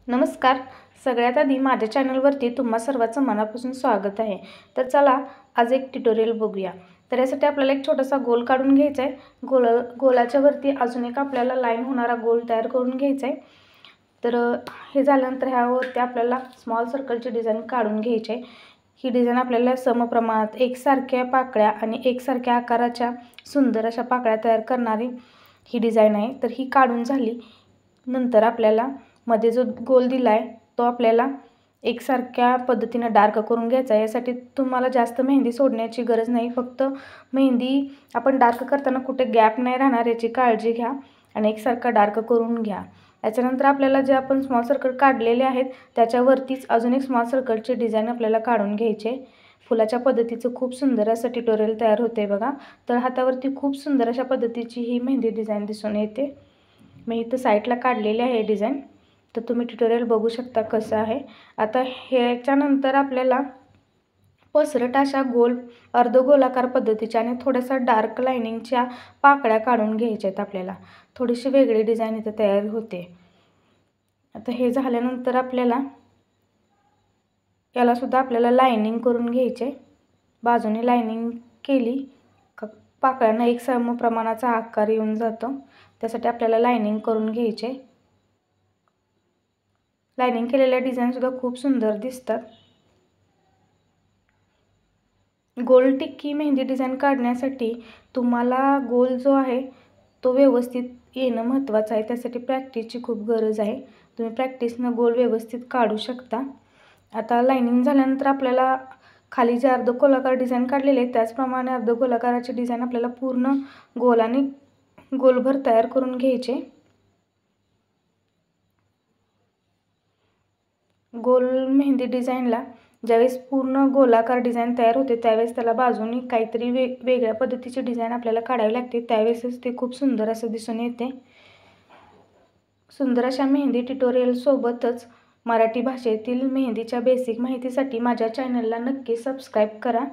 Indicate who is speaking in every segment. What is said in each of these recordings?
Speaker 1: नमस्कार. सगळ्यात आधी माझ्या चॅनलवरती तुम्हा सर्वांचं मनापासून स्वागत आहे. तर चला आज एक ट्युटोरियल बघूया. तर यासाठी आपल्याला एक छोटासा गोल काढून घ्यायचा आहे. गोलाच्या वरती अजून एक आपल्याला लाईन होणारा गोल तयार करून घ्यायचा आहे. तर हे झाल्यानंतर ह्यावरती आपल्याला स्मॉल सर्कलची डिझाईन काढून घ्यायची आहे. ही डिझाईन आपल्याला समप्रमाणात एकसारख्या पाकळ्या आणि एकसारख्या आकाराच्या सुंदर अशा पाकळ्या तयार करणारी ही डिझाईन आहे. तर ही काढून झाली नंतर आपल्याला मध्ये जो गोल दिला आहे तो आपल्याला एकसारख्या पद्धतीने डार्क करून घ्यायचा आहे. यासाठी तुम्हाला जास्त मेहंदी सोडण्याची गरज नाही. फक्त मेहंदी आपण डार्क करताना कुठे गॅप नाही राहणार याची काळजी घ्या आणि एकसारखा डार्क करून घ्या. याच्यानंतर आपल्याला जे आपण स्मॉल सर्कल काढलेले आहेत त्याच्यावरतीच अजून एक स्मॉल सर्कलची डिझाईन आपल्याला काढून घ्यायची आहे. फुलाच्या पद्धतीचं खूप सुंदर असं ट्युटोरियल तयार होते बघा. तर हातावरती खूप सुंदर अशा पद्धतीची ही मेहंदी डिझाईन दिसून येते. मी इथं साईडला काढलेली आहे डिझाईन. तर तुम्ही ट्युटोरियल बघू शकता कसं आहे. आता ह्याच्यानंतर आपल्याला पसरट अशा अर्धगोलाकार पद्धतीच्या आणि थोड्याशा डार्क लाइनिंगच्या पाकळ्या काढून घ्यायच्या आहेत. आपल्याला थोडीशी वेगळी डिझाईन इथे तयार होते. आता हे झाल्यानंतर आपल्याला यालासुद्धा आपल्याला लाइनिंग करून घ्यायचे. बाजूने लाइनिंग केली पाकळ्यांना एक सम प्रमाणाचा आकार येऊन जातो. त्यासाठी आपल्याला लाइनिंग करून घ्यायचे. लाइनिंग केलेल्या डिझाईनसुद्धा खूप सुंदर दिसतात. गोल टिक्की मेहंदी डिझाईन काढण्यासाठी तुम्हाला गोल जो आहे तो व्यवस्थित येणं महत्त्वाचं आहे. त्यासाठी प्रॅक्टिसची खूप गरज आहे. तुम्ही प्रॅक्टिसनं गोल व्यवस्थित काढू शकता. आता लाइनिंग झाल्यानंतर आपल्याला खाली जे अर्धगोलाकार डिझाईन काढलेले आहे त्याचप्रमाणे अर्धगोलाकाराची डिझाईन आपल्याला पूर्ण गोलाने गोलभर तयार करून घ्यायचे. गोल मेहंदी डिझाईनला ज्यावेळेस पूर्ण गोलाकार डिझाईन तयार होते त्यावेळेस त्याला बाजूनी काहीतरी वेगळ्या पद्धतीची डिझाईन आपल्याला काढावी लागते. त्यावेळेसच ते खूप सुंदर असं दिसून येते. सुंदर अशा मेहंदी ट्युटोरियलसोबतच मराठी भाषेतील मेहंदीच्या बेसिक माहितीसाठी माझ्या चॅनलला नक्की सबस्क्राईब करा.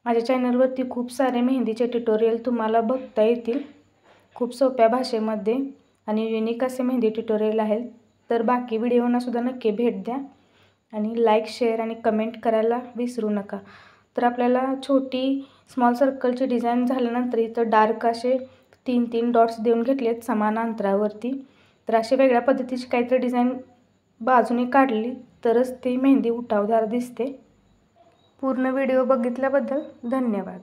Speaker 1: माझ्या चॅनलवरती खूप सारे मेहंदीचे ट्युटोरियल तुम्हाला बघता येतील. खूप सोप्या भाषेमध्ये आणि युनिक असे मेहंदी ट्युटोरियल आहेत. तर बाकी व्हिडिओंनासुद्धा नक्की भेट द्या आणि लाईक शेअर आणि कमेंट करायला विसरू नका. तर आपल्याला छोटी स्मॉल सर्कलची डिझाईन झाल्यानंतर इथं डार्क असे 3-3 डॉट्स देऊन घेतलेत समान अंतरावरती. तर अशी वेगळ्या पद्धतीची काहीतरी डिझाईन बाजूने काढली तरच ती मेहंदी उठावदार दिसते. पूर्ण व्हिडिओ बघितल्याबद्दल धन्यवाद.